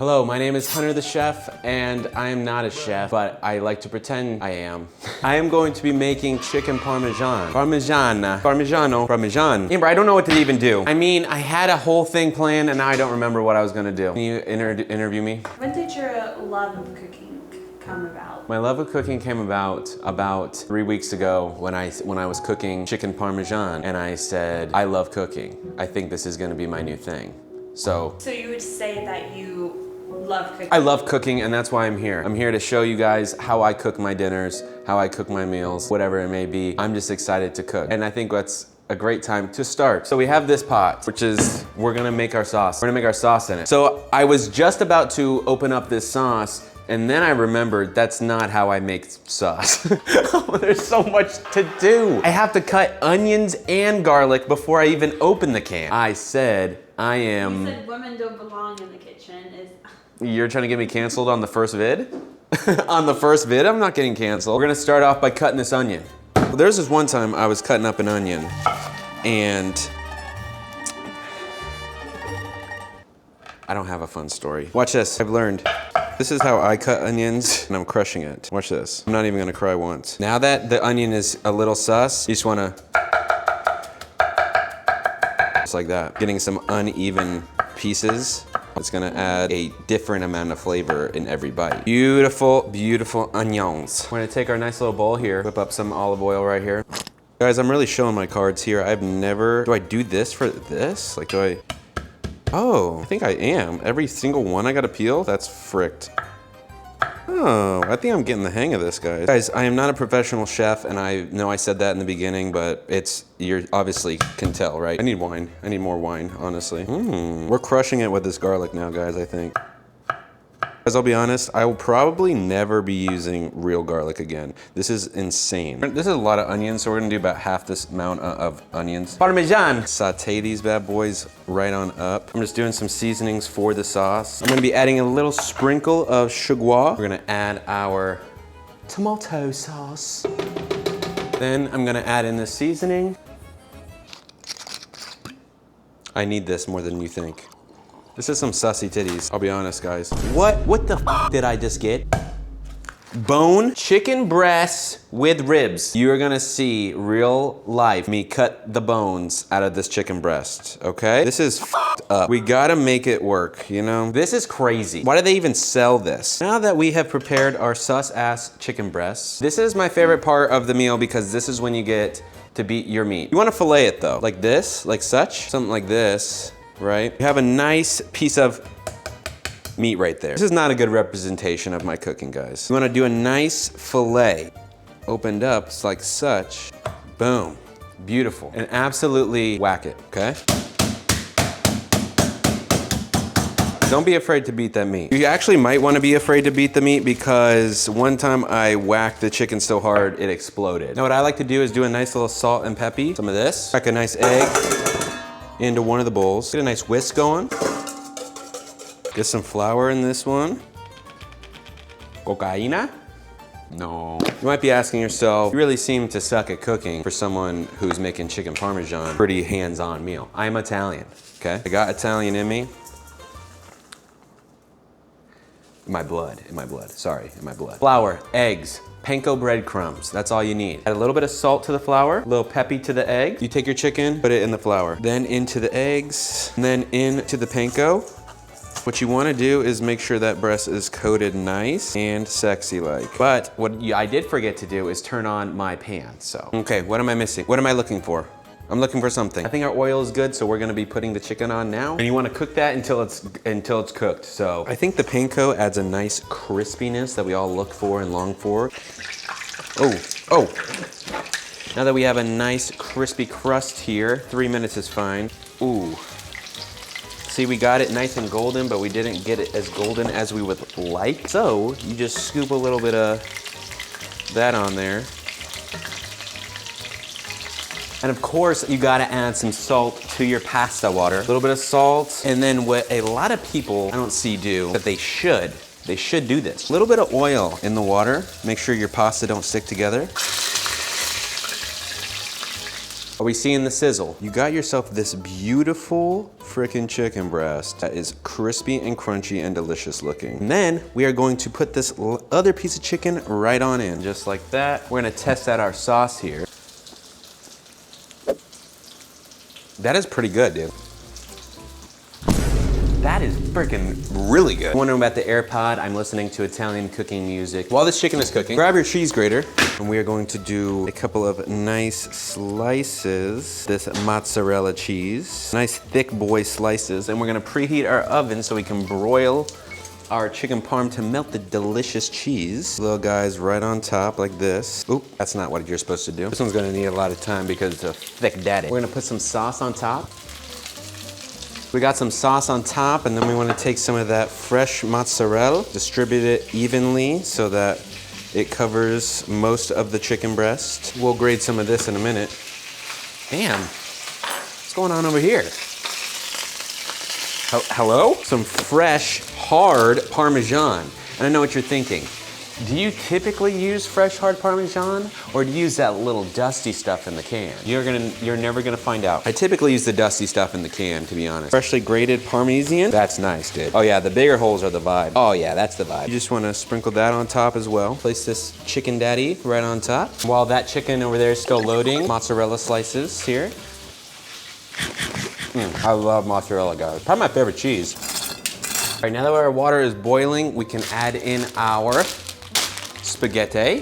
Hello, my name is Hunter the Chef, and I am not a chef, but I like to pretend I am. I am going to be making chicken parmesan. Parmesan. Amber, I don't know what to even do. I mean, I had a whole thing planned, and now I don't remember what I was gonna do. Can you interview me? When did your love of cooking come about? My love of cooking came about 3 weeks ago when I was cooking chicken parmesan, and I said, I love cooking. I think this is gonna be my new thing. So you would say that you love cooking? I love cooking, and that's why I'm here. I'm here to show you guys how I cook my dinners, how I cook my meals, whatever it may be. I'm just excited to cook. And I think that's a great time to start. So we have this pot, which is, we're gonna make our sauce. We're gonna make our sauce in it. So I was just about to open up this sauce, and then I remembered that's not how I make sauce. Oh, there's so much to do. I have to cut onions and garlic before I even open the can. I said, You said women don't belong in the kitchen. You're trying to get me canceled on the first vid? On the first vid, I'm not getting canceled. We're gonna start off by cutting this onion. Well, there's this one time I was cutting up an onion, and I don't have a fun story. Watch this, I've learned. This is how I cut onions, and I'm crushing it. Watch this. I'm not even gonna cry once. Now that the onion is a little sus, you just wanna, just like that. Getting some uneven pieces. It's gonna add a different amount of flavor in every bite. Beautiful, beautiful onions. We're gonna take our nice little bowl here, whip up some olive oil right here. Guys, I'm really showing my cards here. I've never, do I do this for this? Like, do I? Oh, I think I am. Every single one I gotta peel? That's fricked. Oh, I think I'm getting the hang of this, guys. Guys, I am not a professional chef, and I know I said that in the beginning, but you obviously can tell, right? I need wine. I need more wine, honestly. We're crushing it with this garlic now, guys, I think. Guys, I'll be honest, I will probably never be using real garlic again. This is insane. This is a lot of onions, so we're gonna do about half this amount of onions. Parmesan. Saute these bad boys right on up. I'm just doing some seasonings for the sauce. I'm gonna be adding a little sprinkle of sugar. We're gonna add our tomato sauce. Then I'm gonna add in the seasoning. I need this more than you think. This is some sussy titties, I'll be honest, guys. What the f did I just get? Bone chicken breasts with ribs. You are gonna see real life me cut the bones out of this chicken breast, okay? This is f***ed up. We gotta make it work, you know? This is crazy. Why do they even sell this? Now that we have prepared our sus-ass chicken breasts, this is my favorite part of the meal because this is when you get to beat your meat. You wanna fillet it though, like this, like such, something like this. Right? You have a nice piece of meat right there. This is not a good representation of my cooking, guys. You wanna do a nice fillet. Opened up, it's like such. Boom, beautiful. And absolutely whack it, okay? Don't be afraid to beat that meat. You actually might wanna be afraid to beat the meat because one time I whacked the chicken so hard it exploded. Now what I like to do is do a nice little salt and peppy. Some of this, crack a nice egg into one of the bowls. Get a nice whisk going. Get some flour in this one. Cocaina? No. You might be asking yourself, you really seem to suck at cooking for someone who's making chicken parmesan. Pretty hands-on meal. I'm Italian, okay? I got Italian in me. In my blood, sorry, in my blood. Flour, eggs, panko breadcrumbs, that's all you need. Add a little bit of salt to the flour, a little peppy to the egg. You take your chicken, put it in the flour, then into the eggs, and then into the panko. What you wanna do is make sure that breast is coated nice and sexy like. But what I did forget to do is turn on my pan, so. Okay, what am I missing? What am I looking for? I'm looking for something. I think our oil is good, so we're gonna be putting the chicken on now. And you wanna cook that until it's cooked, so. I think the panko adds a nice crispiness that we all look for and long for. Oh. Now that we have a nice crispy crust here, 3 minutes is fine. Ooh. See, we got it nice and golden, but we didn't get it as golden as we would like. So you just scoop a little bit of that on there. And of course, you gotta add some salt to your pasta water. A little bit of salt. And then what a lot of people I don't see do, but they should do this. A little bit of oil in the water. Make sure your pasta don't stick together. Are we seeing the sizzle? You got yourself this beautiful freaking chicken breast that is crispy and crunchy and delicious looking. And then we are going to put this other piece of chicken right on in, just like that. We're gonna test out our sauce here. That is pretty good, dude. That is freaking really good. Wondering about the AirPod, I'm listening to Italian cooking music. While this chicken is cooking, grab your cheese grater, and we are going to do a couple of nice slices, this mozzarella cheese. Nice thick boy slices, and we're gonna preheat our oven so we can broil our chicken parm to melt the delicious cheese. Little guys right on top like this. Oop, that's not what you're supposed to do. This one's gonna need a lot of time because it's a thick daddy. We're gonna put some sauce on top. We got some sauce on top, and then we want to take some of that fresh mozzarella, distribute it evenly so that it covers most of the chicken breast. We'll grate some of this in a minute. Damn, what's going on over here? Hello? Some fresh, hard Parmesan. And I know what you're thinking. Do you typically use fresh, hard Parmesan, or do you use that little dusty stuff in the can? You're never gonna find out. I typically use the dusty stuff in the can, to be honest. Freshly grated Parmesan, that's nice, dude. Oh yeah, the bigger holes are the vibe. Oh yeah, that's the vibe. You just wanna sprinkle that on top as well. Place this chicken daddy right on top. While that chicken over there is still loading, mozzarella slices here. I love mozzarella, guys. Probably my favorite cheese. All right, now that our water is boiling, we can add in our spaghetti.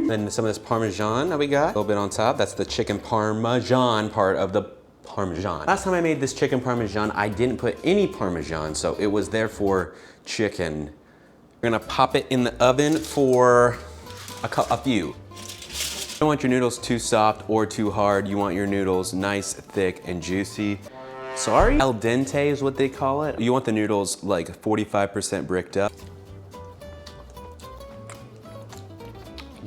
Then some of this Parmesan that we got, a little bit on top. That's the chicken Parmesan part of the Parmesan. Last time I made this chicken Parmesan, I didn't put any Parmesan, so it was therefore chicken. We're gonna pop it in the oven for a few. You don't want your noodles too soft or too hard. You want your noodles nice, thick, and juicy. Sorry? Al dente is what they call it. You want the noodles like 45% bricked up.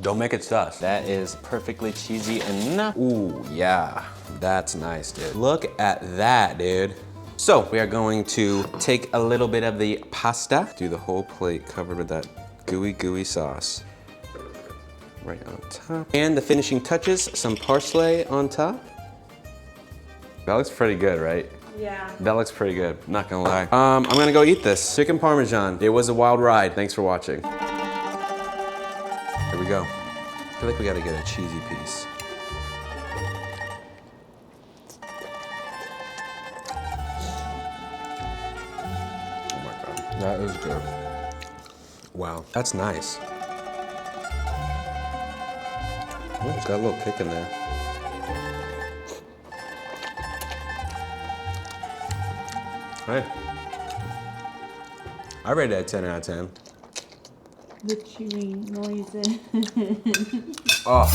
Don't make it sus. That is perfectly cheesy enough. Ooh, yeah, that's nice, dude. Look at that, dude. So we are going to take a little bit of the pasta, do the whole plate covered with that gooey sauce. Right on top. And the finishing touches, some parsley on top. That looks pretty good, right? Yeah. That looks pretty good, not gonna lie. I'm gonna go eat this. Chicken Parmesan. It was a wild ride. Thanks for watching. Here we go. I feel like we gotta get a cheesy piece. Oh my God, that is good. Wow, that's nice. Oh, it's got a little kick in there. Hey, I rate that 10 out of 10. The chewing noises. Oh.